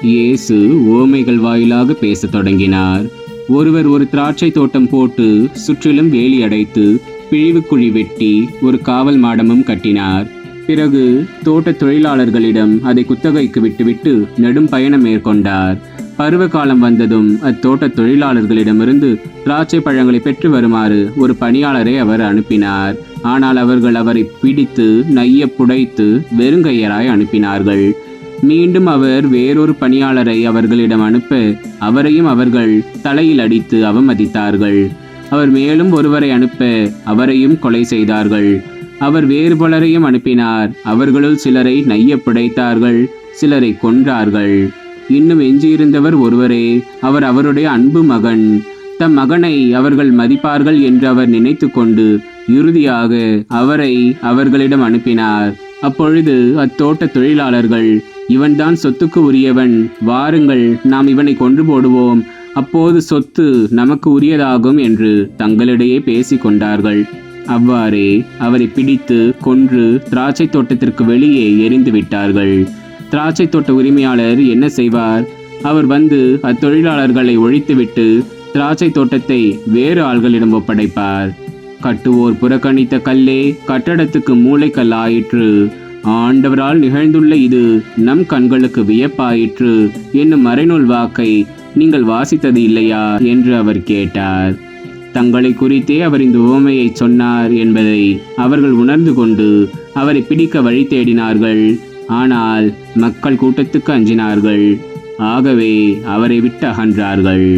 இயேசு உவமைகள் வாயிலாக பேசத் தொடங்கினார். ஒருவர் ஒரு திராட்சை தோட்டம் போட்டு சுற்றிலும் வேலி அடைத்து பிழிவுக்குழி வெட்டி ஒரு காவல் மாடமும் கட்டினார். பிறகு தோட்ட தொழிலாளர்களிடம் அதை குத்தகைக்கு விட்டுவிட்டு நெடும் பயணம் மேற்கொண்டார். பருவ காலம் வந்ததும் அத்தோட்ட தொழிலாளர்களிடமிருந்து திராட்சை பழங்களை பெற்று வருமாறு ஒரு பணியாளரை அவர் அனுப்பினார். ஆனால் அவர்கள் அவரை பிடித்து நைய புடைத்து வெறுங்கையராய் அனுப்பினார்கள். மீண்டும் அவர் வேறொரு பணியாளரை அவர்களிடம் அனுப்ப அவரையும் அவர்கள் தலையில் அடித்து அவமதித்தார்கள். அவர் மேலும் ஒருவரை அனுப்ப அவரையும் கொலை செய்தார்கள். அவர் வேறு பலரையும் அனுப்பினார். அவர்களுள் சிலரை நைய பிடைத்தார்கள், சிலரை கொன்றார்கள். இன்னும் எஞ்சியிருந்தவர் ஒருவரே. அவர் அவருடைய அன்பு மகன். தம் மகனை அவர்கள் மதிப்பார்கள் என்று அவர் நினைத்து கொண்டு இறுதியாக அவரை அவர்களிடம் அனுப்பினார். அப்பொழுது அத்தோட்ட தொழிலாளர்கள், இவன்தான் சொத்துக்கு உரியவன், வாருங்கள் நாம் இவனை கொன்று போடுவோம், அப்போது சொத்து நமக்கு உரியதாகும் என்று தங்களிடையே பேசி கொண்டார்கள். அவ்வாறே அவரை பிடித்து கொன்று திராட்சை தோட்டத்திற்கு வெளியே எறிந்து விட்டார்கள். திராட்சை தோட்ட உரிமையாளர் என்ன செய்வார்? அவர் வந்து அத்தொழிலாளர்களை ஒழித்துவிட்டு திராட்சை தோட்டத்தை வேறு ஆள்களிடம் ஒப்படைப்பார். கட்டுவோர் புறக்கணித்த கல்லே கட்டடத்துக்கு மூளைக்கல் ஆயிற்று. ஆண்டவரால் நிகழ்ந்துள்ள இது நம் கண்களுக்கு வியப்பாயிற்று என்னும் மறைநூல் வாக்கை நீங்கள் வாசித்தது இல்லையா என்று அவர் கேட்டார். தங்களை குறித்தே அவர் இந்த உவமையை சொன்னார் என்பதை அவர்கள் உணர்ந்து கொண்டு அவரை பிடிக்க வழி தேடினார்கள். ஆனால் மக்கள் கூட்டத்துக்கு அஞ்சினார்கள். ஆகவே அவரை விட்டு அகன்றார்கள்.